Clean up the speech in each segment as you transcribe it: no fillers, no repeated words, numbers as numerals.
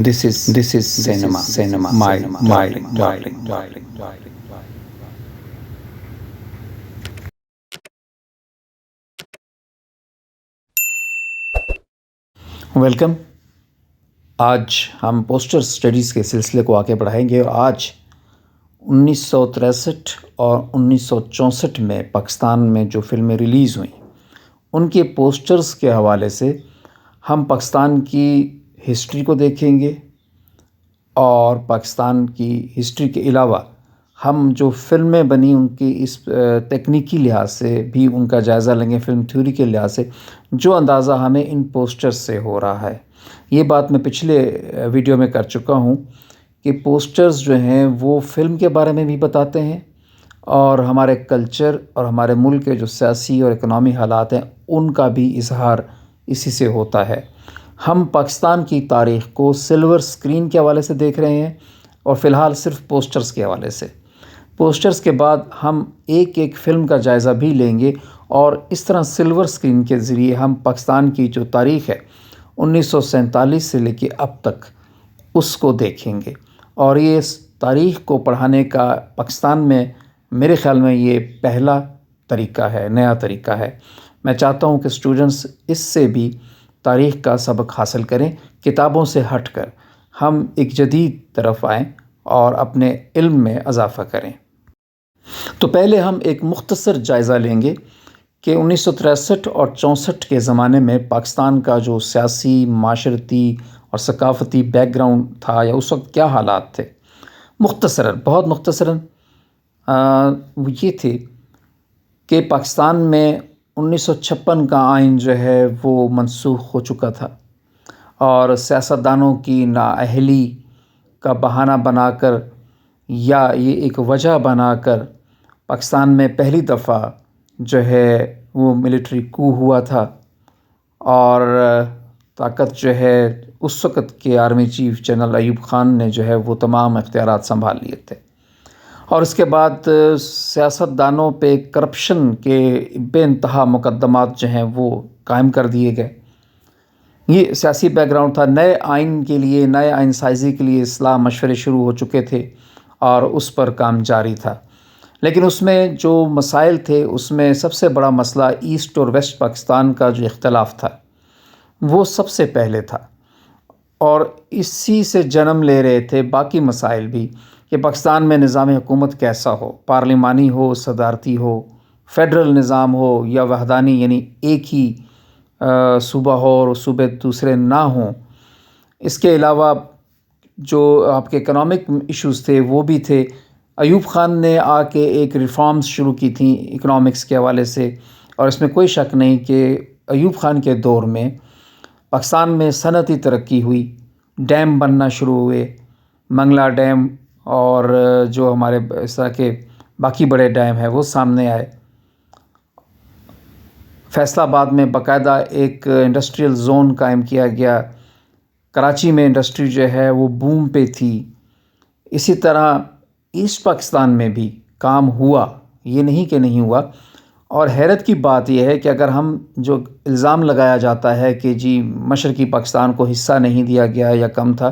This is cinema. My darling. Welcome. آج ہم poster studies کے سلسلے کو آگے بڑھائیں گے، اور آج 1963 اور 1964 میں پاکستان میں جو فلمیں ریلیز ہوئیں ان کے پوسٹرز کے حوالے سے ہم پاکستان کی ہسٹری کو دیکھیں گے، اور پاکستان کی ہسٹری کے علاوہ ہم جو فلمیں بنی ان کی اس تکنیکی لحاظ سے بھی ان کا جائزہ لیں گے، فلم تھیوری کے لحاظ سے جو اندازہ ہمیں ان پوسٹرز سے ہو رہا ہے. یہ بات میں پچھلے ویڈیو میں کر چکا ہوں کہ پوسٹرز جو ہیں وہ فلم کے بارے میں بھی بتاتے ہیں، اور ہمارے کلچر اور ہمارے ملک کے جو سیاسی اور اکنامی حالات ہیں ان کا بھی اظہار اسی سے ہوتا ہے. ہم پاکستان کی تاریخ کو سلور سکرین کے حوالے سے دیکھ رہے ہیں، اور فی الحال صرف پوسٹرز کے حوالے سے. پوسٹرز کے بعد ہم ایک ایک فلم کا جائزہ بھی لیں گے، اور اس طرح سلور سکرین کے ذریعے ہم پاکستان کی جو تاریخ ہے 1947 سے لے کے اب تک اس کو دیکھیں گے. اور یہ اس تاریخ کو پڑھانے کا پاکستان میں میرے خیال میں یہ پہلا طریقہ ہے، نیا طریقہ ہے. میں چاہتا ہوں کہ اسٹوڈنٹس اس سے بھی تاریخ کا سبق حاصل کریں، کتابوں سے ہٹ کر ہم ایک جدید طرف آئیں اور اپنے علم میں اضافہ کریں. تو پہلے ہم ایک مختصر جائزہ لیں گے کہ 1963 اور 64 کے زمانے میں پاکستان کا جو سیاسی، معاشرتی اور ثقافتی بیک گراؤنڈ تھا، یا اس وقت کیا حالات تھے. مختصراً، بہت مختصراً وہ یہ تھے کہ پاکستان میں 1956 کا آئین جو ہے وہ منسوخ ہو چکا تھا، اور سیاستدانوں کی نااہلی کا بہانہ بنا کر یا یہ ایک وجہ بنا کر پاکستان میں پہلی دفعہ جو ہے وہ ملٹری کو ہوا تھا، اور طاقت جو ہے اس وقت کے army chief general Ayub Khan نے جو ہے وہ تمام اختیارات سنبھال لیے تھے. اور اس کے بعد سیاستدانوں پہ کرپشن کے بے انتہا مقدمات جو ہیں وہ قائم کر دیے گئے. یہ سیاسی بیک گراؤنڈ تھا. نئے آئین کے لیے، نئے آئین سازی کے لیے اصلاح مشورے شروع ہو چکے تھے، اور اس پر کام جاری تھا. لیکن اس میں جو مسائل تھے، اس میں سب سے بڑا مسئلہ ایسٹ اور ویسٹ پاکستان کا جو اختلاف تھا وہ سب سے پہلے تھا، اور اسی سے جنم لے رہے تھے باقی مسائل بھی، کہ پاکستان میں نظام حکومت کیسا ہو، پارلیمانی ہو، صدارتی ہو، فیڈرل نظام ہو، یا وحدانی یعنی ایک ہی صوبہ ہو اور صوبے دوسرے نہ ہوں. اس کے علاوہ جو آپ کے اکنامک ایشوز تھے وہ بھی تھے. ایوب خان نے آ کے ایک ریفارمز شروع کی تھیں اکنامکس کے حوالے سے، اور اس میں کوئی شک نہیں کہ ایوب خان کے دور میں پاکستان میں صنعتی ترقی ہوئی، ڈیم بننا شروع ہوئے، منگلا ڈیم اور جو ہمارے اس طرح کے باقی بڑے ڈیم ہیں وہ سامنے آئے. فیصل آباد میں باقاعدہ ایک انڈسٹریل زون قائم کیا گیا. کراچی میں انڈسٹری جو ہے وہ بوم پہ تھی. اسی طرح ایسٹ پاکستان میں بھی کام ہوا، یہ نہیں کہ نہیں ہوا. اور حیرت کی بات یہ ہے کہ اگر ہم جو الزام لگایا جاتا ہے کہ جی مشرقی پاکستان کو حصہ نہیں دیا گیا یا کم تھا،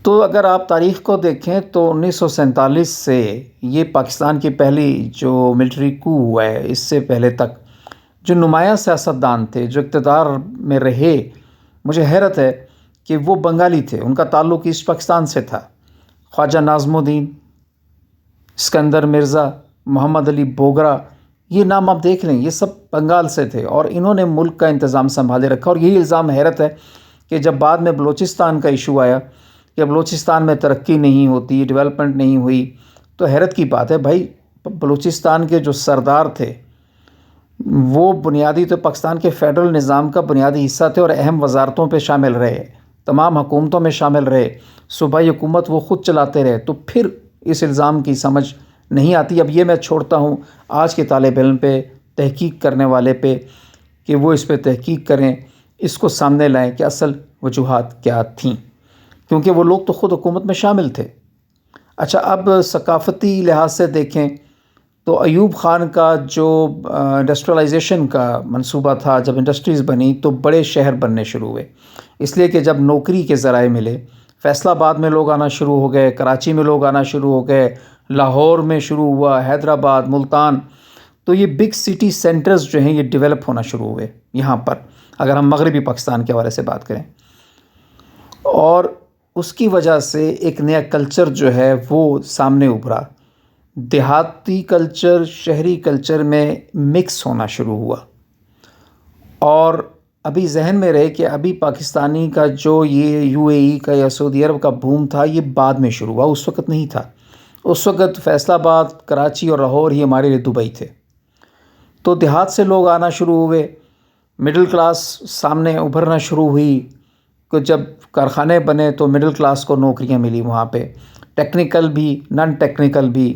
تو اگر آپ تاریخ کو دیکھیں تو 1947 سے یہ پاکستان کی پہلی جو ملٹری کو ہوا ہے، اس سے پہلے تک جو نمایاں سیاستدان تھے جو اقتدار میں رہے، مجھے حیرت ہے کہ وہ بنگالی تھے، ان کا تعلق ایسٹ پاکستان سے تھا. خواجہ ناظم الدین، اسکندر مرزا، محمد علی بوگرا، یہ نام آپ دیکھ لیں، یہ سب بنگال سے تھے، اور انہوں نے ملک کا انتظام سنبھالے رکھا. اور یہی الزام حیرت ہے کہ جب بعد میں بلوچستان کا ایشو آیا کہ بلوچستان میں ترقی نہیں ہوتی، ڈیولپمنٹ نہیں ہوئی، تو حیرت کی بات ہے بھائی، بلوچستان کے جو سردار تھے وہ بنیادی تو پاکستان کے فیڈرل نظام کا بنیادی حصہ تھے، اور اہم وزارتوں پہ شامل رہے، تمام حکومتوں میں شامل رہے، صوبائی حکومت وہ خود چلاتے رہے. تو پھر اس الزام کی سمجھ نہیں آتی. اب یہ میں چھوڑتا ہوں آج کے طالب علم پہ، تحقیق کرنے والے پہ، کہ وہ اس پہ تحقیق کریں، اس کو سامنے لائیں کہ اصل وجوہات کیا تھیں، کیونکہ وہ لوگ تو خود حکومت میں شامل تھے. اچھا، اب ثقافتی لحاظ سے دیکھیں تو ایوب خان کا جو انڈسٹریلائزیشن کا منصوبہ تھا، جب انڈسٹریز بنی تو بڑے شہر بننے شروع ہوئے. اس لیے کہ جب نوکری کے ذرائع ملے، فیصل آباد میں لوگ آنا شروع ہو گئے، کراچی میں لوگ آنا شروع ہو گئے، لاہور میں شروع ہوا، حیدرآباد، ملتان، تو یہ بگ سٹی سینٹرز جو ہیں یہ ڈیولپ ہونا شروع ہوئے یہاں پر، اگر ہم مغربی پاکستان کے حوالے سے بات کریں، اور اس کی وجہ سے ایک نیا کلچر جو ہے وہ سامنے ابھرا، دیہاتی کلچر شہری کلچر میں مکس ہونا شروع ہوا۔ اور ابھی ذہن میں رہے کہ ابھی پاکستانی کا جو یہ UAE کا یا سعودی عرب کا بوم تھا یہ بعد میں شروع ہوا، اس وقت نہیں تھا۔ اس وقت فیصل آباد، کراچی اور لاہور ہی ہمارے لیے دبئی تھے۔ تو دیہات سے لوگ آنا شروع ہوئے، مڈل کلاس سامنے ابھرنا شروع ہوئی، کہ جب کارخانے بنے تو مڈل کلاس کو نوکریاں ملی وہاں پہ، ٹیکنیکل بھی، نان ٹیکنیکل بھی،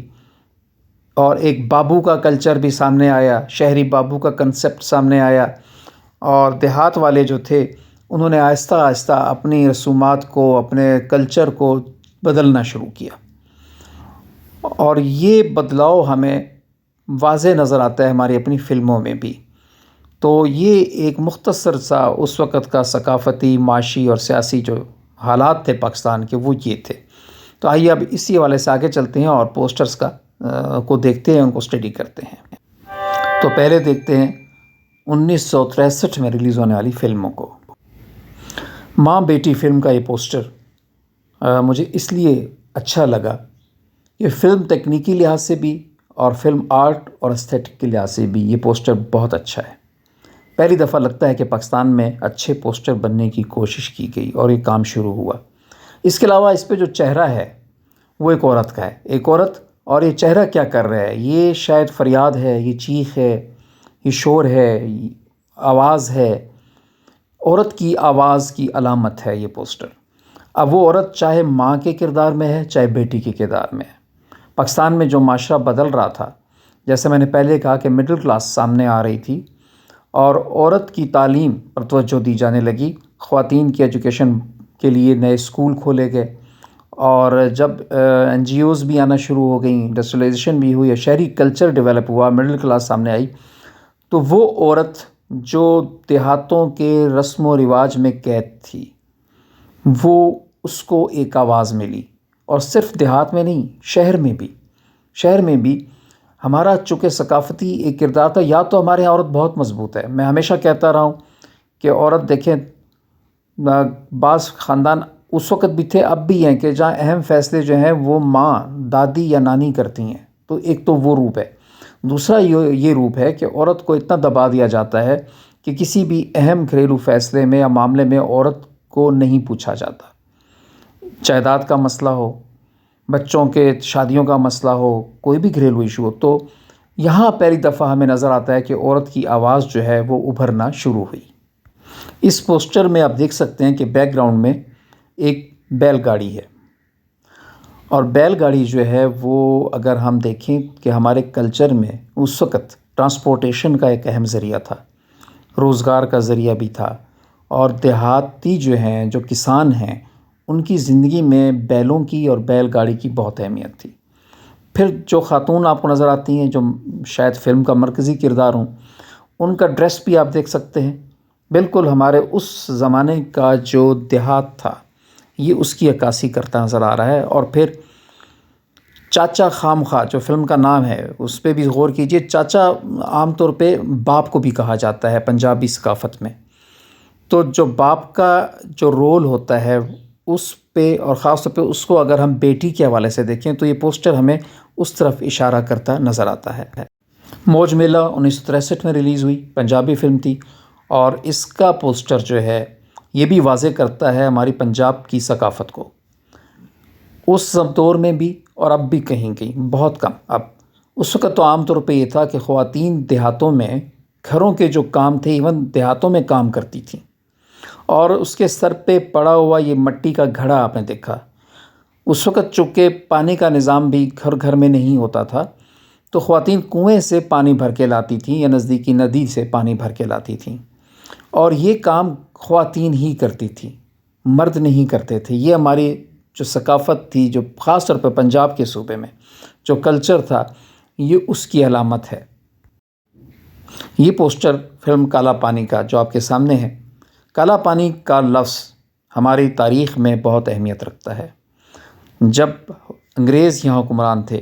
اور ایک بابو کا کلچر بھی سامنے آیا، شہری بابو کا کنسپٹ سامنے آیا، اور دیہات والے جو تھے انہوں نے آہستہ آہستہ اپنی رسومات کو، اپنے کلچر کو بدلنا شروع کیا۔ اور یہ بدلاؤ ہمیں واضح نظر آتا ہے ہماری اپنی فلموں میں بھی۔ تو یہ ایک مختصر سا اس وقت کا ثقافتی، معاشی اور سیاسی جو حالات تھے پاکستان کے وہ یہ تھے۔ تو آئیے اب اسی حوالے سے آگے چلتے ہیں اور پوسٹرز کو دیکھتے ہیں، ان کو اسٹڈی کرتے ہیں۔ تو پہلے دیکھتے ہیں 1963 میں ریلیز ہونے والی فلموں کو۔ ماں بیٹی فلم کا یہ پوسٹر مجھے اس لیے اچھا لگا، یہ فلم تکنیکی لحاظ سے بھی اور فلم آرٹ اور استھیٹک کے لحاظ سے بھی یہ پوسٹر بہت اچھا ہے۔ پہلی دفعہ لگتا ہے کہ پاکستان میں اچھے پوسٹر بننے کی کوشش کی گئی اور یہ کام شروع ہوا۔ اس کے علاوہ اس پہ جو چہرہ ہے وہ ایک عورت کا ہے، ایک عورت، اور یہ چہرہ کیا کر رہا ہے، یہ شاید فریاد ہے، یہ چیخ ہے، یہ شور ہے، آواز ہے، عورت کی آواز کی علامت ہے یہ پوسٹر۔ اب وہ عورت چاہے ماں کے کردار میں ہے چاہے بیٹی کے کردار میں ہے۔ پاکستان میں جو معاشرہ بدل رہا تھا، جیسے میں نے پہلے کہا کہ مڈل کلاس سامنے آ رہی تھی اور عورت کی تعلیم پر توجہ دی جانے لگی، خواتین کی ایجوکیشن کے لیے نئے اسکول کھولے گئے، اور جب NGOs بھی آنا شروع ہو گئیں، انڈسٹریلائزیشن بھی ہوئی، شہری کلچر ڈیولپ ہوا، مڈل کلاس سامنے آئی، تو وہ عورت جو دیہاتوں کے رسم و رواج میں قید تھی وہ اس کو ایک آواز ملی، اور صرف دیہات میں نہیں، شہر میں بھی ہمارا چونکہ ثقافتی ایک کردار تھا، یا تو ہمارے یہاں عورت بہت مضبوط ہے، میں ہمیشہ کہتا رہا ہوں کہ عورت دیکھیں، بعض خاندان اس وقت بھی تھے، اب بھی ہیں، کہ جہاں اہم فیصلے جو ہیں وہ ماں، دادی یا نانی کرتی ہیں، تو ایک تو وہ روپ ہے۔ دوسرا یہ روپ ہے کہ عورت کو اتنا دبا دیا جاتا ہے کہ کسی بھی اہم گھریلو فیصلے میں یا معاملے میں عورت کو نہیں پوچھا جاتا، جائیداد کا مسئلہ ہو، بچوں کے شادیوں کا مسئلہ ہو، کوئی بھی گھریلو ایشو ہو، تو یہاں پہلی دفعہ ہمیں نظر آتا ہے کہ عورت کی آواز جو ہے وہ ابھرنا شروع ہوئی۔ اس پوسٹر میں آپ دیکھ سکتے ہیں کہ بیک گراؤنڈ میں ایک بیل گاڑی ہے، اور بیل گاڑی جو ہے وہ اگر ہم دیکھیں کہ ہمارے کلچر میں اس وقت ٹرانسپورٹیشن کا ایک اہم ذریعہ تھا، روزگار کا ذریعہ بھی تھا، اور دیہاتی جو ہیں، جو کسان ہیں، ان کی زندگی میں بیلوں کی اور بیل گاڑی کی بہت اہمیت تھی۔ پھر جو خاتون آپ کو نظر آتی ہیں جو شاید فلم کا مرکزی کردار ہوں، ان کا ڈریس بھی آپ دیکھ سکتے ہیں، بالکل ہمارے اس زمانے کا جو دیہات تھا یہ اس کی عکاسی کرتا نظر آ رہا ہے۔ اور پھر چاچا خام خواہ جو فلم کا نام ہے اس پہ بھی غور کیجئے، چاچا عام طور پہ باپ کو بھی کہا جاتا ہے پنجابی ثقافت میں، تو جو باپ کا جو رول ہوتا ہے اس پہ، اور خاص طور پہ اس کو اگر ہم بیٹی کے حوالے سے دیکھیں تو یہ پوسٹر ہمیں اس طرف اشارہ کرتا نظر آتا ہے۔ موج میلہ 1963 میں ریلیز ہوئی، پنجابی فلم تھی، اور اس کا پوسٹر جو ہے یہ بھی واضح کرتا ہے ہماری پنجاب کی ثقافت کو، اس دور میں بھی اور اب بھی کہیں بہت کم۔ اب اس وقت تو عام طور پہ یہ تھا کہ خواتین دیہاتوں میں گھروں کے جو کام تھے ایون دیہاتوں میں کام کرتی تھیں، اور اس کے سر پہ پڑا ہوا یہ مٹی کا گھڑا آپ نے دیکھا۔ اس وقت چونکہ پانی کا نظام بھی گھر میں نہیں ہوتا تھا، تو خواتین کنویں سے پانی بھر کے لاتی تھیں یا نزدیکی ندی سے پانی بھر کے لاتی تھیں، اور یہ کام خواتین ہی کرتی تھیں، مرد نہیں کرتے تھے۔ یہ ہماری جو ثقافت تھی، جو خاص طور پہ پنجاب کے صوبے میں جو کلچر تھا، یہ اس کی علامت ہے۔ یہ پوسٹر فلم کالا پانی کا جو آپ کے سامنے ہے، کالا پانی کا لفظ ہماری تاریخ میں بہت اہمیت رکھتا ہے۔ جب انگریز یہاں حکمران تھے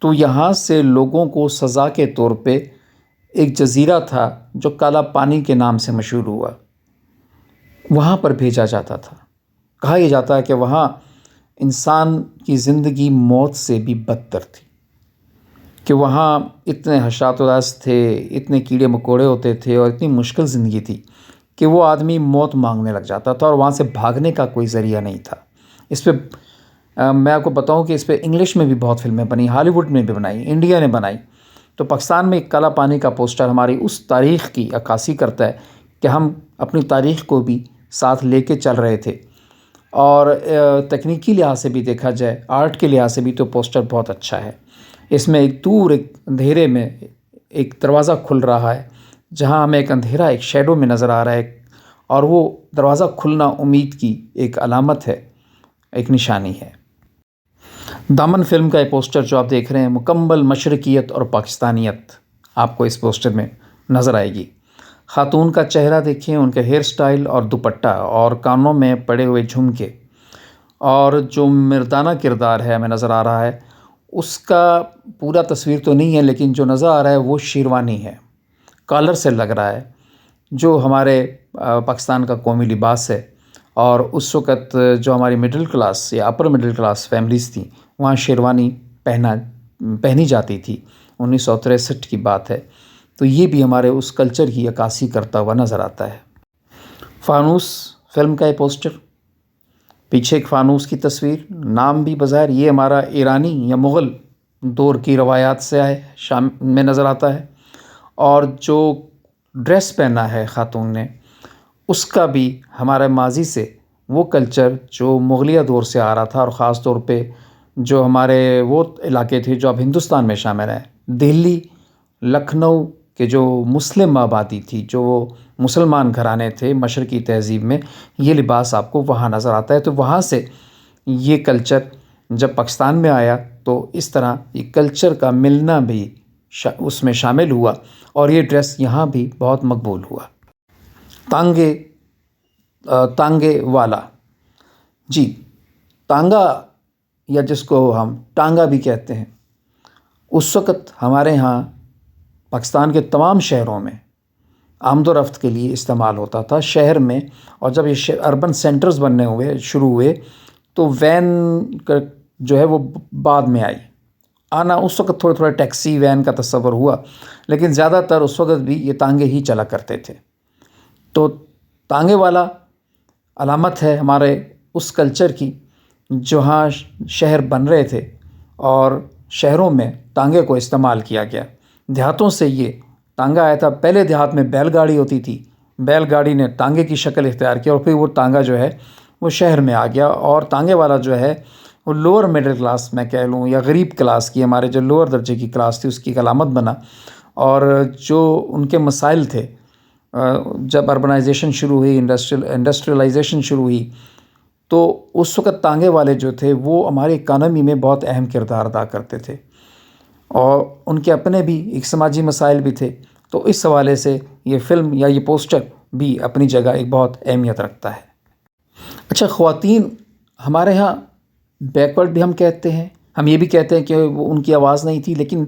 تو یہاں سے لوگوں کو سزا کے طور پہ ایک جزیرہ تھا جو کالا پانی کے نام سے مشہور ہوا، وہاں پر بھیجا جاتا تھا۔ کہا یہ جاتا ہے کہ وہاں انسان کی زندگی موت سے بھی بدتر تھی، کہ وہاں اتنے حشرات و راس تھے، اتنے کیڑے مکوڑے ہوتے تھے اور اتنی مشکل زندگی تھی کہ وہ آدمی موت مانگنے لگ جاتا تھا اور وہاں سے بھاگنے کا کوئی ذریعہ نہیں تھا۔ اس پہ میں آپ کو بتاؤں کہ اس پہ انگلش میں بھی بہت فلمیں بنی، ہالی ووڈ میں بھی بنائی، انڈیا نے بنائی۔ تو پاکستان میں کالا پانی کا پوسٹر ہماری اس تاریخ کی عکاسی کرتا ہے کہ ہم اپنی تاریخ کو بھی ساتھ لے کے چل رہے تھے، اور تکنیکی لحاظ سے بھی دیکھا جائے، آرٹ کے لحاظ سے بھی تو پوسٹر بہت اچھا ہے۔ اس میں ایک دور ایک اندھیرے میں ایک دروازہ کھل رہا ہے، جہاں ہمیں ایک اندھیرا ایک شیڈو میں نظر آ رہا ہے، اور وہ دروازہ کھلنا امید کی ایک علامت ہے، ایک نشانی ہے۔ دامن فلم کا یہ پوسٹر جو آپ دیکھ رہے ہیں، مکمل مشرقیت اور پاکستانیت آپ کو اس پوسٹر میں نظر آئے گی۔ خاتون کا چہرہ دیکھیں، ان کے ہیئر سٹائل اور دوپٹہ اور کانوں میں پڑے ہوئے جھمکے، اور جو مردانہ کردار ہے ہمیں نظر آ رہا ہے، اس کا پورا تصویر تو نہیں ہے لیکن جو نظر آ رہا ہے وہ شیروانی ہے، کالر سے لگ رہا ہے، جو ہمارے پاکستان کا قومی لباس ہے۔ اور اس وقت جو ہماری مڈل کلاس یا اپر مڈل کلاس فیملیز تھیں، وہاں شیروانی پہنی جاتی تھی۔ 1963 کی بات ہے، تو یہ بھی ہمارے اس کلچر کی عکاسی کرتا ہوا نظر آتا ہے۔ فانوس فلم کا یہ پوسٹر، پیچھے ایک فانوس کی تصویر، نام بھی بظاہر یہ ہمارا ایرانی یا مغل دور کی روایات سے شام میں نظر آتا ہے، اور جو ڈریس پہنا ہے خاتون نے، اس کا بھی ہمارے ماضی سے وہ کلچر جو مغلیہ دور سے آ رہا تھا، اور خاص طور پہ جو ہمارے وہ علاقے تھے جو اب ہندوستان میں شامل ہیں، دہلی، لکھنؤ کے جو مسلم آبادی تھی، جو مسلمان گھرانے تھے مشرقی تہذیب میں، یہ لباس آپ کو وہاں نظر آتا ہے۔ تو وہاں سے یہ کلچر جب پاکستان میں آیا تو اس طرح یہ کلچر کا ملنا بھی اس میں شامل ہوا، اور یہ ڈریس یہاں بھی بہت مقبول ہوا۔ تانگے والا، جی تانگا، یا جس کو ہم ٹانگا بھی کہتے ہیں، اس وقت ہمارے ہاں پاکستان کے تمام شہروں میں آمد و رفت کے لیے استعمال ہوتا تھا شہر میں، اور جب یہ اربن سینٹرز بننے شروع ہوئے تو وین کا جو ہے وہ بعد میں آئی آنا۔ اس وقت تھوڑے تھوڑے ٹیکسی وین کا تصور ہوا، لیکن زیادہ تر اس وقت بھی یہ تانگے ہی چلا کرتے تھے۔ تو تانگے والا علامت ہے ہمارے اس کلچر کی، جہاں شہر بن رہے تھے اور شہروں میں تانگے کو استعمال کیا گیا۔ دیہاتوں سے یہ تانگا آیا تھا۔ پہلے دیہات میں بیل گاڑی ہوتی تھی، بیل گاڑی نے تانگے کی شکل اختیار کی، اور پھر وہ تانگا جو ہے وہ شہر میں آ گیا، اور تانگے والا جو ہے وہ لوور مڈل کلاس میں کہہ لوں یا غریب کلاس کی، ہمارے جو لوور درجے کی کلاس تھی، اس کی ایک علامت بنا۔ اور جو ان کے مسائل تھے، جب اربنائزیشن شروع ہوئی، انڈسٹریلائزیشن شروع ہوئی، تو اس وقت تانگے والے جو تھے وہ ہماری اکانومی میں بہت اہم کردار ادا کرتے تھے، اور ان کے اپنے بھی ایک سماجی مسائل بھی تھے۔ تو اس حوالے سے یہ فلم یا یہ پوسٹر بھی اپنی جگہ ایک بہت اہمیت رکھتا ہے۔ اچھا، خواتین ہمارے ہاں بیکورڈ بھی ہم کہتے ہیں، ہم یہ بھی کہتے ہیں کہ وہ ان کی آواز نہیں تھی، لیکن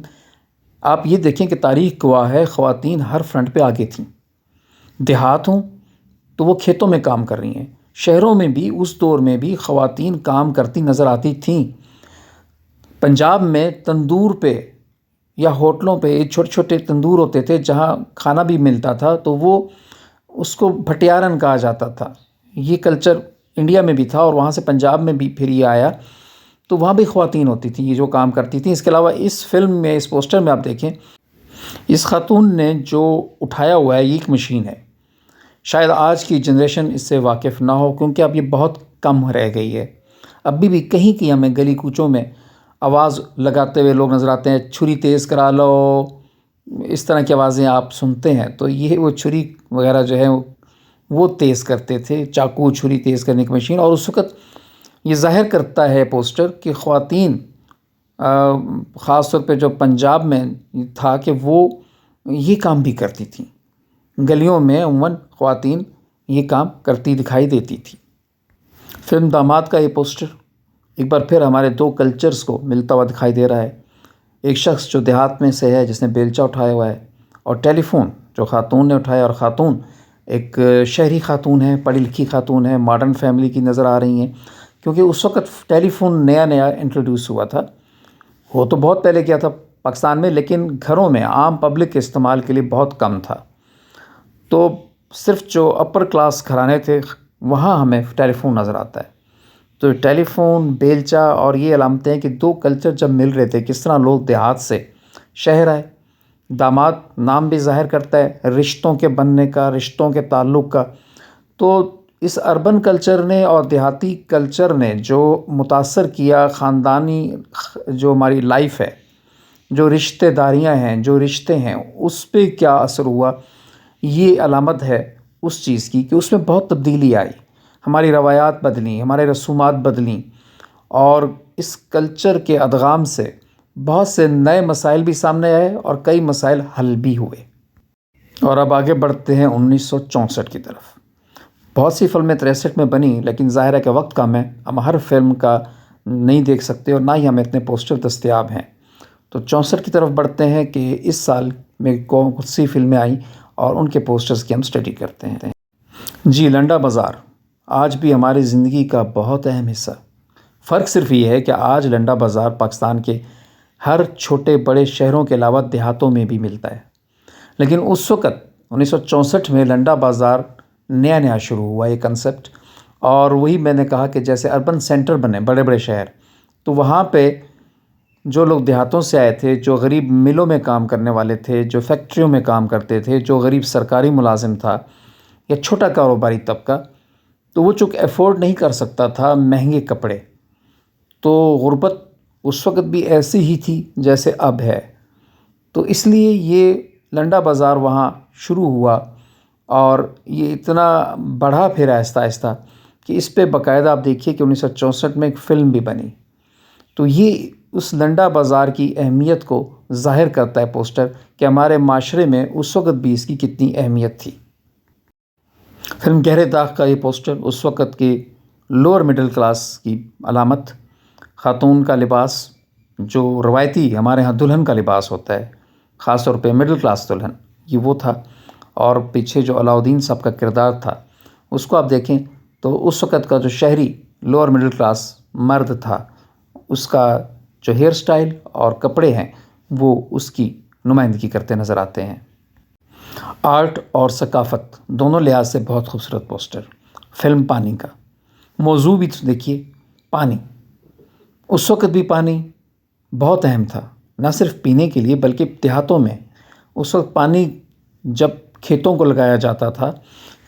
آپ یہ دیکھیں کہ تاریخ گواہ ہے خواتین ہر فرنٹ پہ آگے تھیں۔ دیہات ہوں تو وہ کھیتوں میں کام کر رہی ہیں، شہروں میں بھی اس دور میں بھی خواتین کام کرتی نظر آتی تھیں۔ پنجاب میں تندور پہ یا ہوٹلوں پہ چھوٹے چھوٹے تندور ہوتے تھے جہاں کھانا بھی ملتا تھا، تو وہ اس کو بھٹیارن کہا جاتا تھا۔ یہ کلچر انڈیا میں بھی تھا، اور وہاں سے پنجاب میں بھی پھر یہ آیا، تو وہاں بھی خواتین ہوتی تھیں یہ جو کام کرتی تھیں۔ اس کے علاوہ اس فلم میں، اس پوسٹر میں آپ دیکھیں، اس خاتون نے جو اٹھایا ہوا ہے یہ ایک مشین ہے۔ شاید آج کی جنریشن اس سے واقف نہ ہو، کیونکہ اب یہ بہت کم رہ گئی ہے۔ ابھی بھی کہیں کہیں ہمیں گلی کوچوں میں آواز لگاتے ہوئے لوگ نظر آتے ہیں، چھری تیز کرا لو، اس طرح کی آوازیں آپ سنتے ہیں۔ تو یہ وہ چھری وغیرہ جو ہے وہ تیز کرتے تھے، چاقو چھری تیز کرنے کی مشین۔ اور اس وقت یہ ظاہر کرتا ہے پوسٹر کہ خواتین، خاص طور پہ جو پنجاب میں تھا، کہ وہ یہ کام بھی کرتی تھیں۔ گلیوں میں عموماً خواتین یہ کام کرتی دکھائی دیتی تھی۔ فلم داماد کا یہ پوسٹر ایک بار پھر ہمارے دو کلچرز کو ملتا ہوا دکھائی دے رہا ہے. ایک شخص جو دیہات میں سے ہے جس نے بیلچہ اٹھایا ہوا ہے، اور ٹیلی فون جو خاتون نے اٹھایا، اور خاتون ایک شہری خاتون ہے، پڑھی لکھی خاتون ہے، ماڈرن فیملی کی نظر آ رہی ہیں، کیونکہ اس وقت ٹیلی فون نیا نیا انٹروڈیوس ہوا تھا. وہ تو بہت پہلے کیا تھا پاکستان میں، لیکن گھروں میں عام پبلک کے استعمال کے لیے بہت کم تھا. تو صرف جو اپر کلاس گھرانے تھے وہاں ہمیں ٹیلی فون نظر آتا ہے. تو ٹیلی فون، بیلچہ اور یہ علامتیں ہیں کہ دو کلچر جب مل رہے تھے، کس طرح لوگ دیہات سے شہر آئے. داماد نام بھی ظاہر کرتا ہے رشتوں کے بننے کا، رشتوں کے تعلق کا. تو اس اربن کلچر نے اور دیہاتی کلچر نے جو متاثر کیا خاندانی جو ہماری لائف ہے، جو رشتہ داریاں ہیں، جو رشتے ہیں، اس پہ کیا اثر ہوا، یہ علامت ہے اس چیز کی کہ اس میں بہت تبدیلی آئی. ہماری روایات بدلیں، ہمارے رسومات بدلیں، اور اس کلچر کے ادغام سے بہت سے نئے مسائل بھی سامنے آئے اور کئی مسائل حل بھی ہوئے. اور اب آگے بڑھتے ہیں 1964 کی طرف. بہت سی فلمیں 63 میں بنی، لیکن ظاہر ہے کہ وقت کم ہے، ہم ہر فلم کا نہیں دیکھ سکتے اور نہ ہی ہمیں اتنے پوسٹر دستیاب ہیں. تو 64 کی طرف بڑھتے ہیں کہ اس سال میں کون سی فلمیں آئیں اور ان کے پوسٹرز کی ہم اسٹڈی کرتے ہیں. جی، لنڈا بازار آج بھی ہماری زندگی کا بہت اہم حصہ. فرق صرف یہ ہے کہ آج لنڈا بازار پاکستان کے ہر چھوٹے بڑے شہروں کے علاوہ دیہاتوں میں بھی ملتا ہے. لیکن اس وقت 1964 میں لنڈا بازار نیا نیا شروع ہوا یہ کنسپٹ. اور وہی میں نے کہا کہ جیسے اربن سینٹر بنے بڑے بڑے شہر، تو وہاں پہ جو لوگ دیہاتوں سے آئے تھے، جو غریب ملوں میں کام کرنے والے تھے، جو فیکٹریوں میں کام کرتے تھے، جو غریب سرکاری ملازم تھا یا چھوٹا کاروباری طبقہ، تو وہ چونکہ ایفورڈ نہیں کر سکتا تھا مہنگے کپڑے. تو غربت اس وقت بھی ایسی ہی تھی جیسے اب ہے. تو اس لیے یہ لنڈا بازار وہاں شروع ہوا اور یہ اتنا بڑھا پھر آہستہ آہستہ کہ اس پہ باقاعدہ آپ دیکھیے کہ 1964 میں ایک فلم بھی بنی. تو یہ اس لنڈا بازار کی اہمیت کو ظاہر کرتا ہے پوسٹر کہ ہمارے معاشرے میں اس وقت بھی اس کی کتنی اہمیت تھی. فلم گہرے داغ کا یہ پوسٹر اس وقت کے لوور مڈل کلاس کی علامت، خاتون کا لباس جو روایتی ہمارے ہاں دلہن کا لباس ہوتا ہے، خاص طور پہ مڈل کلاس دلہن، یہ وہ تھا. اور پیچھے جو علاؤدین صاحب کا کردار تھا اس کو آپ دیکھیں تو اس وقت کا جو شہری لوور مڈل کلاس مرد تھا، اس کا جو ہیئر سٹائل اور کپڑے ہیں وہ اس کی نمائندگی کرتے نظر آتے ہیں. آرٹ اور ثقافت دونوں لحاظ سے بہت خوبصورت پوسٹر. فلم پانی کا موضوع بھی دیکھیے. پانی اس وقت بھی پانی بہت اہم تھا، نہ صرف پینے کے لیے بلکہ دیہاتوں میں اس وقت پانی جب کھیتوں کو لگایا جاتا تھا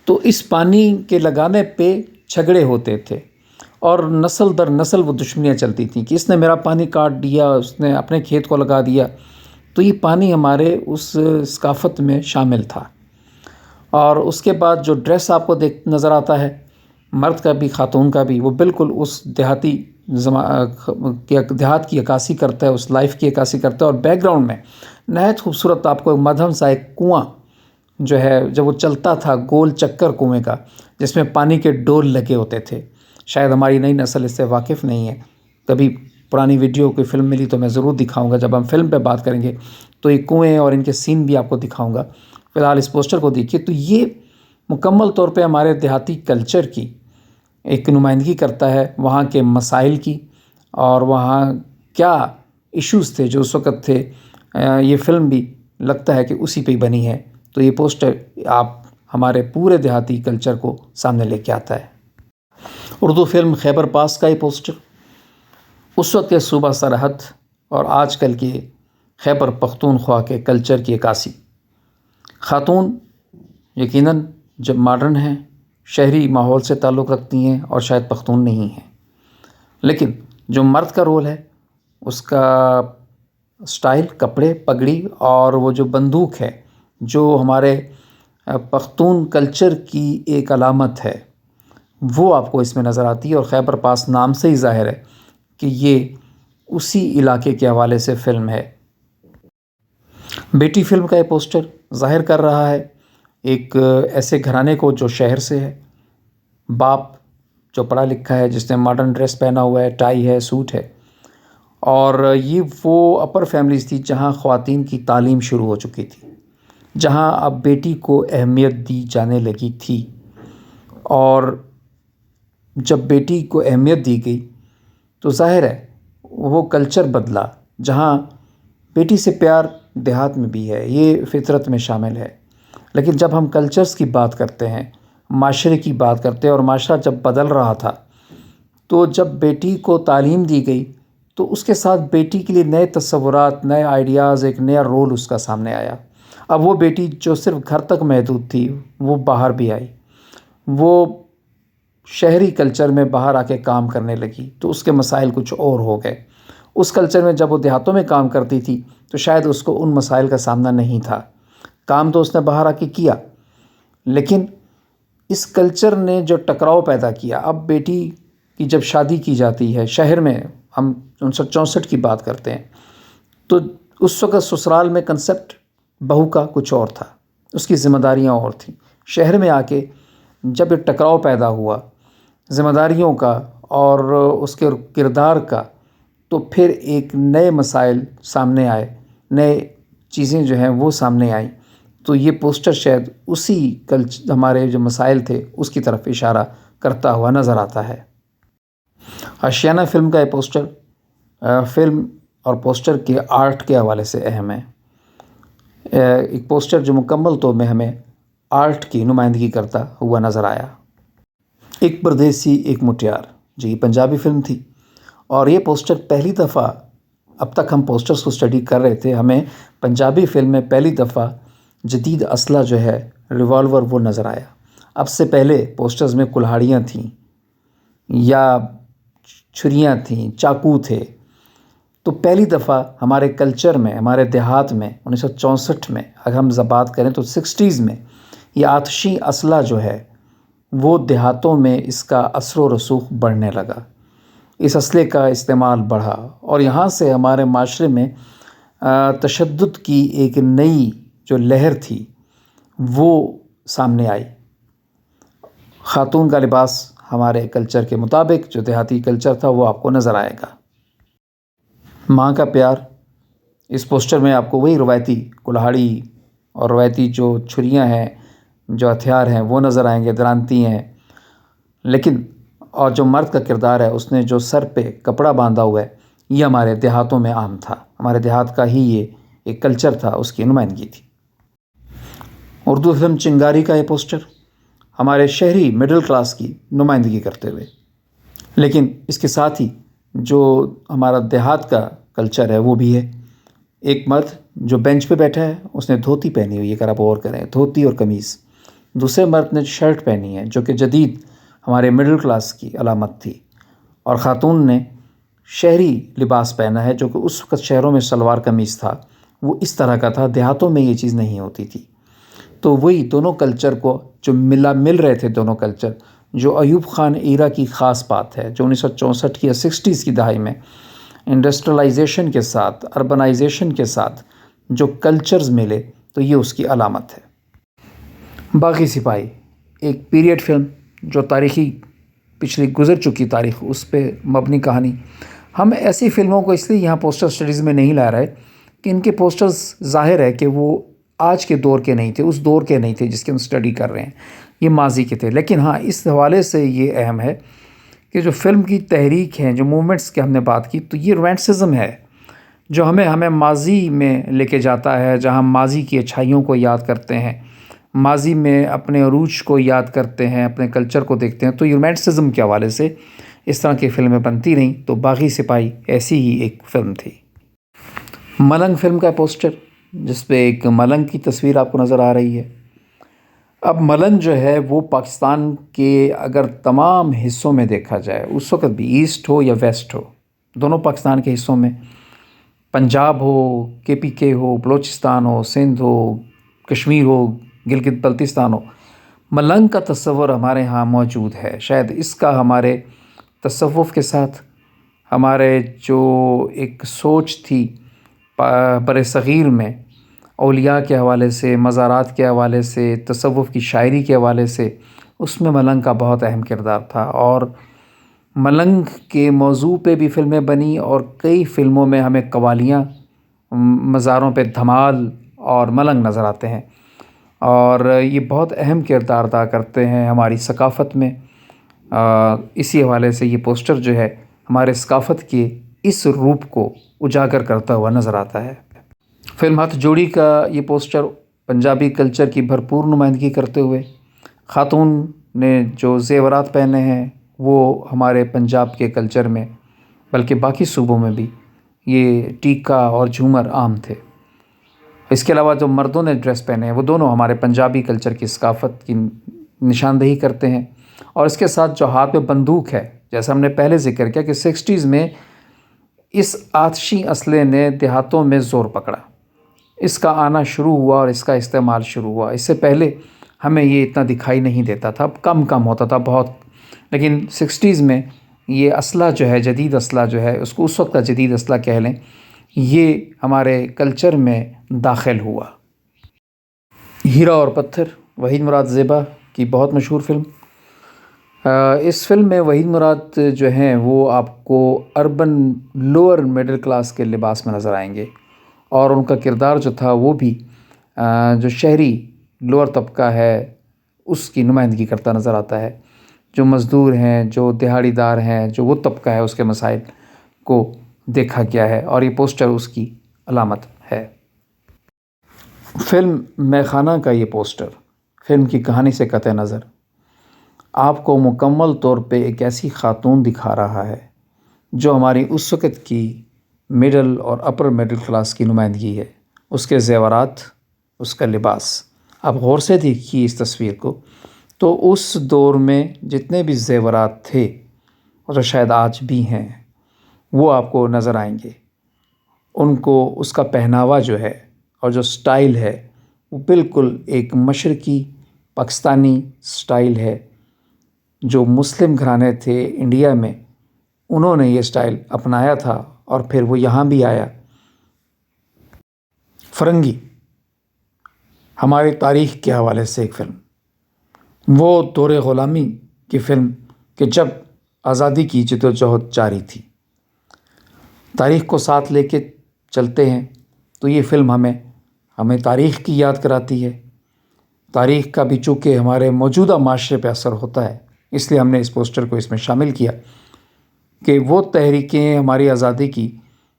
تو اس پانی کے لگانے پہ جھگڑے ہوتے تھے اور نسل در نسل وہ دشمنیاں چلتی تھیں کہ اس نے میرا پانی کاٹ دیا، اس نے اپنے کھیت کو لگا دیا. تو یہ پانی ہمارے اس ثقافت میں شامل تھا. اور اس کے بعد جو ڈریس آپ کو نظر آتا ہے، مرد کا بھی خاتون کا بھی، وہ بالکل اس دیہات کی عکاسی کرتا ہے، اس لائف کی عکاسی کرتا ہے. اور بیک گراؤنڈ میں نہایت خوبصورت آپ کو مدھم سا ایک کنواں جو ہے، جب وہ چلتا تھا گول چکر کنویں کا جس میں پانی کے ڈول لگے ہوتے تھے. شاید ہماری نئی نسل اس سے واقف نہیں ہے. کبھی پرانی ویڈیو کوئی فلم ملی تو میں ضرور دکھاؤں گا. جب ہم فلم پہ بات کریں گے تو یہ کنویں اور ان کے سین بھی آپ کو دکھاؤں گا. فی الحال اس پوسٹر کو دیکھیے تو یہ مکمل طور پہ ہمارے دیہاتی کلچر کی ایک نمائندگی کرتا ہے، وہاں کے مسائل کی، اور وہاں کیا ایشوز تھے جو اس وقت تھے. یہ فلم بھی لگتا ہے کہ اسی پہ ہی بنی ہے. تو یہ پوسٹر آپ ہمارے پورے دیہاتی کلچر کو سامنے لے کے آتا ہے. اردو فلم خیبر پاس کا یہ پوسٹر اس وقت کے صوبہ سرحد اور آج کل کے خیبر پختونخوا کے کلچر کی عکاسی. خاتون یقیناً جب ماڈرن ہیں، شہری ماحول سے تعلق رکھتی ہیں اور شاید پختون نہیں ہیں، لیکن جو مرد کا رول ہے اس کا سٹائل، کپڑے، پگڑی اور وہ جو بندوق ہے جو ہمارے پختون کلچر کی ایک علامت ہے، وہ آپ کو اس میں نظر آتی ہے. اور خیبر پاس نام سے ہی ظاہر ہے کہ یہ اسی علاقے کے حوالے سے فلم ہے. بیٹی فلم کا یہ پوسٹر ظاہر کر رہا ہے ایک ایسے گھرانے کو جو شہر سے ہے. باپ جو پڑھا لکھا ہے، جس نے ماڈرن ڈریس پہنا ہوا ہے، ٹائی ہے، سوٹ ہے، اور یہ وہ اپر فیملیز تھی جہاں خواتین کی تعلیم شروع ہو چکی تھی، جہاں اب بیٹی کو اہمیت دی جانے لگی تھی۔ اور جب بیٹی کو اہمیت دی گئی تو ظاہر ہے وہ کلچر بدلا، جہاں بیٹی سے پیار دیہات میں بھی ہے، یہ فطرت میں شامل ہے، لیکن جب ہم کلچرز کی بات کرتے ہیں، معاشرے کی بات کرتے ہیں، اور معاشرہ جب بدل رہا تھا تو جب بیٹی کو تعلیم دی گئی تو اس کے ساتھ بیٹی کے لیے نئے تصورات، نئے آئیڈیاز، ایک نیا رول اس کا سامنے آیا۔ اب وہ بیٹی جو صرف گھر تک محدود تھی وہ باہر بھی آئی، وہ شہری کلچر میں باہر آ کے کام کرنے لگی تو اس کے مسائل کچھ اور ہو گئے۔ اس کلچر میں جب وہ دیہاتوں میں کام کرتی تھی تو شاید اس کو ان مسائل کا سامنا نہیں تھا، کام تو اس نے باہر آ کے کیا، لیکن اس کلچر نے جو ٹکراؤ پیدا کیا، اب بیٹی کی جب شادی کی جاتی ہے شہر میں، ہم 1964 کی بات کرتے ہیں، تو اس وقت سسرال میں کنسیپٹ بہو کا کچھ اور تھا، اس کی ذمہ داریاں اور تھیں۔ شہر میں آ کے جب یہ ٹکراؤ پیدا ہوا ذمہ داریوں کا اور اس کے کردار کا، تو پھر ایک نئے مسائل سامنے آئے، نئے چیزیں جو ہیں وہ سامنے آئیں، تو یہ پوسٹر شاید اسی ہمارے جو مسائل تھے اس کی طرف اشارہ کرتا ہوا نظر آتا ہے۔ آشیانہ فلم کا یہ پوسٹر فلم اور پوسٹر کے آرٹ کے حوالے سے اہم ہے۔ ایک پوسٹر جو مکمل طور میں ہمیں آرٹ کی نمائندگی کرتا ہوا نظر آیا۔ ایک پردیسی ایک مٹیار، جی پنجابی فلم تھی، اور یہ پوسٹر پہلی دفعہ، اب تک ہم پوسٹرز کو اسٹڈی کر رہے تھے، ہمیں پنجابی فلم میں پہلی دفعہ جدید اسلحہ جو ہے ریوالور وہ نظر آیا۔ اب سے پہلے پوسٹرز میں کلہاڑیاں تھیں یا چھریاں تھیں، چاقو تھے، تو پہلی دفعہ ہمارے کلچر میں، ہمارے دیہات میں 1964 میں، اگر ہم بات کریں تو 60s میں، یہ آتشی اسلحہ جو ہے وہ دیہاتوں میں اس کا اثر و رسوخ بڑھنے لگا، اس اسلحے کا استعمال بڑھا، اور یہاں سے ہمارے معاشرے میں تشدد کی ایک نئی جو لہر تھی وہ سامنے آئی۔ خاتون کا لباس ہمارے کلچر کے مطابق، جو دیہاتی کلچر تھا، وہ آپ کو نظر آئے گا۔ ماں کا پیار، اس پوسٹر میں آپ کو وہی روایتی کلہاڑی اور روایتی جو چھریاں ہیں، جو ہتھیار ہیں وہ نظر آئیں گے، درانتی ہیں، لیکن اور جو مرد کا کردار ہے اس نے جو سر پہ کپڑا باندھا ہوا ہے، یہ ہمارے دیہاتوں میں عام تھا، ہمارے دیہات کا ہی یہ ایک کلچر تھا، اس کی نمائندگی تھی۔ اردو فلم چنگاری کا یہ پوسٹر ہمارے شہری مڈل کلاس کی نمائندگی کرتے ہوئے، لیکن اس کے ساتھ ہی جو ہمارا دیہات کا کلچر ہے وہ بھی ہے۔ ایک مرد جو بینچ پہ بیٹھا ہے، اس نے دھوتی پہنی ہوئی ہے، اگر آپ غور کریں، دھوتی اور قمیض۔ دوسرے مرد نے شرٹ پہنی ہے جو کہ جدید ہمارے مڈل کلاس کی علامت تھی، اور خاتون نے شہری لباس پہنا ہے جو کہ اس وقت شہروں میں شلوار قمیض تھا، وہ اس طرح کا تھا، دیہاتوں میں یہ چیز نہیں ہوتی تھی۔ تو وہی دونوں کلچر کو جو مل رہے تھے، دونوں کلچر، جو ایوب خان ایرا کی خاص بات ہے، جو 1964 کی یا 60s کی دہائی میں انڈسٹریلائزیشن کے ساتھ، اربنائزیشن کے ساتھ جو کلچرز ملے، تو یہ اس کی علامت ہے۔ باغی سپاہی ایک پیریڈ فلم جو تاریخی پچھلی گزر چکی تاریخ اس پہ مبنی کہانی۔ ہم ایسی فلموں کو اس لیے یہاں پوسٹر سٹڈیز میں نہیں لا رہے کہ ان کے پوسٹرز ظاہر ہے کہ وہ آج کے دور کے نہیں تھے، اس دور کے نہیں تھے جس کی ہم اسٹڈی کر رہے ہیں، یہ ماضی کے تھے، لیکن ہاں اس حوالے سے یہ اہم ہے کہ جو فلم کی تحریک ہیں، جو موومنٹس کی ہم نے بات کی، تو یہ رومانٹسزم ہے جو ہمیں ماضی میں لے کے جاتا ہے، جہاں ہم ماضی کی اچھائیوں کو یاد کرتے ہیں، ماضی میں اپنے عروج کو یاد کرتے ہیں، اپنے کلچر کو دیکھتے ہیں، تو یہ رومانٹسزم کے حوالے سے اس طرح کی فلمیں بنتی رہیں، تو باغی سپاہی ایسی ہی ایک فلم تھی۔ ملنگ فلم کا پوسٹر جس پہ ایک ملنگ کی تصویر آپ کو نظر آ رہی ہے۔ اب ملنگ جو ہے وہ پاکستان کے اگر تمام حصوں میں دیکھا جائے، اس وقت بھی ایسٹ ہو یا ویسٹ ہو، دونوں پاکستان کے حصوں میں، پنجاب ہو، KPK ہو، بلوچستان ہو، سندھ ہو، کشمیر ہو، گلگت بلتستان ہو، ملنگ کا تصور ہمارے ہاں موجود ہے۔ شاید اس کا ہمارے تصوف کے ساتھ، ہمارے جو ایک سوچ تھی بر صغیر میں اولیاء کے حوالے سے، مزارات کے حوالے سے، تصوف کی شاعری کے حوالے سے، اس میں ملنگ کا بہت اہم کردار تھا، اور ملنگ کے موضوع پہ بھی فلمیں بنی، اور کئی فلموں میں ہمیں قوالیاں، مزاروں پہ دھمال اور ملنگ نظر آتے ہیں، اور یہ بہت اہم کردار ادا کرتے ہیں ہماری ثقافت میں۔ اسی حوالے سے یہ پوسٹر جو ہے ہمارے ثقافت کے اس روپ کو اجاگر کرتا ہوا نظر آتا ہے۔ فلم ہتھ جوڑی کا یہ پوسٹر پنجابی کلچر کی بھرپور نمائندگی کرتے ہوئے، خاتون نے جو زیورات پہنے ہیں وہ ہمارے پنجاب کے کلچر میں، بلکہ باقی صوبوں میں بھی یہ ٹیکا اور جھومر عام تھے۔ اس کے علاوہ جو مردوں نے ڈریس پہنے ہیں وہ دونوں ہمارے پنجابی کلچر کی ثقافت کی نشاندہی کرتے ہیں، اور اس کے ساتھ جو ہاتھ میں بندوق ہے، جیسا ہم نے پہلے ذکر کیا کہ 60s میں اس آتشی اسلحے نے دیہاتوں میں زور پکڑا، اس کا آنا شروع ہوا اور اس کا استعمال شروع ہوا۔ اس سے پہلے ہمیں یہ اتنا دکھائی نہیں دیتا تھا، کم ہوتا تھا بہت، لیکن 60s میں یہ اسلحہ جو ہے، جدید اسلحہ جو ہے، اس کو اس وقت کا جدید اسلحہ کہہ لیں، یہ ہمارے کلچر میں داخل ہوا۔ ہیرا اور پتھر وحید مراد زیبا کی بہت مشہور فلم۔ اس فلم میں وحید مراد جو ہیں وہ آپ کو اربن لوور مڈل کلاس کے لباس میں نظر آئیں گے، اور ان کا کردار جو تھا وہ بھی جو شہری لوور طبقہ ہے اس کی نمائندگی کرتا نظر آتا ہے، جو مزدور ہیں، جو دہاڑی دار ہیں، جو وہ طبقہ ہے، اس کے مسائل کو دیکھا گیا ہے، اور یہ پوسٹر اس کی علامت ہے۔ فلم میخانہ کا یہ پوسٹر فلم کی کہانی سے قطع نظر آپ کو مکمل طور پہ ایک ایسی خاتون دکھا رہا ہے جو ہماری اس وقت کی مڈل اور اپر مڈل کلاس کی نمائندگی ہے۔ اس کے زیورات، اس کا لباس، آپ غور سے دیکھیے اس تصویر کو، تو اس دور میں جتنے بھی زیورات تھے اور جو شاید آج بھی ہیں وہ آپ کو نظر آئیں گے۔ ان کو اس کا پہناوا جو ہے اور جو سٹائل ہے وہ بالکل ایک مشرقی پاکستانی سٹائل ہے۔ جو مسلم گھرانے تھے انڈیا میں، انہوں نے یہ سٹائل اپنایا تھا، اور پھر وہ یہاں بھی آیا۔ فرنگی ہماری تاریخ کے حوالے سے ایک فلم، وہ دور غلامی کی فلم کہ جب آزادی کی جدوجہد جاری تھی۔ تاریخ کو ساتھ لے کے چلتے ہیں تو یہ فلم ہمیں تاریخ کی یاد کراتی ہے۔ تاریخ کا بھی چونکہ ہمارے موجودہ معاشرے پہ اثر ہوتا ہے، اس لیے ہم نے اس پوسٹر کو اس میں شامل کیا کہ وہ تحریکیں ہماری آزادی کی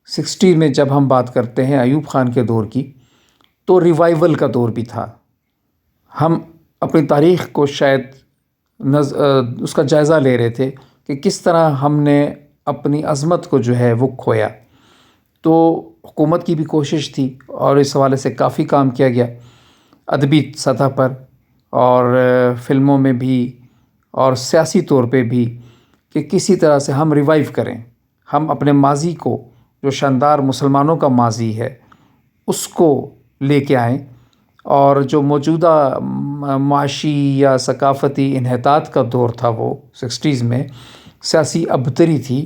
60 میں جب ہم بات کرتے ہیں ایوب خان کے دور کی، تو ریوائول کا دور بھی تھا۔ ہم اپنی تاریخ کو شاید اس کا جائزہ لے رہے تھے کہ کس طرح ہم نے اپنی عظمت کو جو ہے وہ کھویا، تو حکومت کی بھی کوشش تھی اور اس حوالے سے کافی کام کیا گیا ادبی سطح پر اور فلموں میں بھی اور سیاسی طور پہ بھی، کہ کسی طرح سے ہم ریوائیو کریں، ہم اپنے ماضی کو جو شاندار مسلمانوں کا ماضی ہے اس کو لے کے آئیں، اور جو موجودہ معاشی یا ثقافتی انحطاط کا دور تھا وہ 60s میں سیاسی ابتری تھی،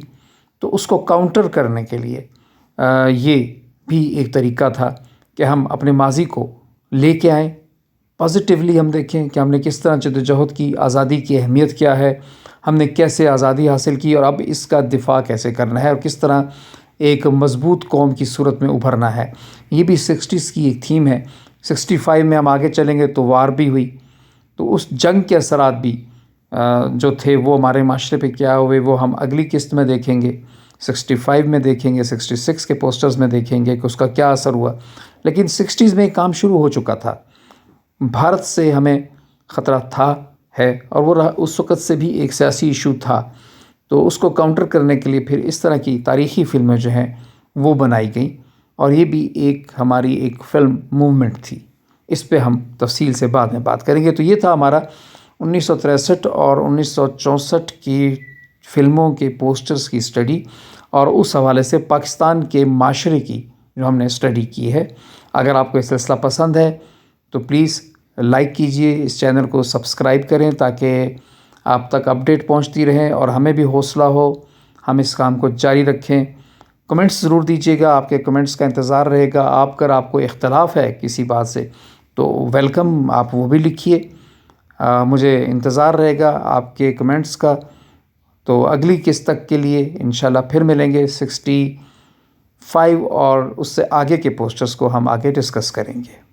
تو اس کو کاؤنٹر کرنے کے لیے یہ بھی ایک طریقہ تھا کہ ہم اپنے ماضی کو لے کے آئیں، پازیٹیولی ہم دیکھیں کہ ہم نے کس طرح جدوجہد کی، آزادی کی اہمیت کیا ہے، ہم نے کیسے آزادی حاصل کی اور اب اس کا دفاع کیسے کرنا ہے، اور کس طرح ایک مضبوط قوم کی صورت میں ابھرنا ہے۔ یہ بھی 60s کی ایک تھیم ہے۔ 65 میں ہم آگے چلیں گے تو وار بھی ہوئی، تو اس جنگ کے اثرات بھی جو تھے وہ ہمارے معاشرے پہ کیا ہوئے وہ ہم اگلی قسط میں دیکھیں گے، 65 میں دیکھیں گے، 66 کے پوسٹرز میں دیکھیں گے کہ اس کا کیا اثر ہوا۔ لیکن 60s میں ایک کام شروع ہو چکا تھا، بھارت سے ہمیں خطرہ تھا، ہے، اور وہ اس وقت سے بھی ایک سیاسی ایشو تھا، تو اس کو کاؤنٹر کرنے کے لیے پھر اس طرح کی تاریخی فلمیں جو ہیں وہ بنائی گئیں، اور یہ بھی ہماری ایک فلم موومنٹ تھی۔ اس پہ ہم تفصیل سے بعد میں بات کریں گے۔ تو یہ تھا ہمارا 1963 اور 1964 کی فلموں کے پوسٹرز کی اسٹڈی، اور اس حوالے سے پاکستان کے معاشرے کی جو ہم نے اسٹڈی کی ہے۔ اگر آپ کو یہ سلسلہ پسند ہے تو پلیز لائک کیجئے، اس چینل کو سبسکرائب کریں تاکہ آپ تک اپڈیٹ پہنچتی رہیں اور ہمیں بھی حوصلہ ہو، ہم اس کام کو جاری رکھیں۔ کمنٹس ضرور دیجیے گا، آپ کے کمنٹس کا انتظار رہے گا۔ اگر آپ کو اختلاف ہے کسی بات سے تو ویلکم، آپ وہ بھی لکھیے۔ مجھے انتظار رہے گا آپ کے کمنٹس کا. تو اگلی قسط تک کے لیے انشاءاللہ پھر ملیں گے. 65 اور اس سے آگے کے پوسٹرز کو ہم آگے ڈسکس کریں گے.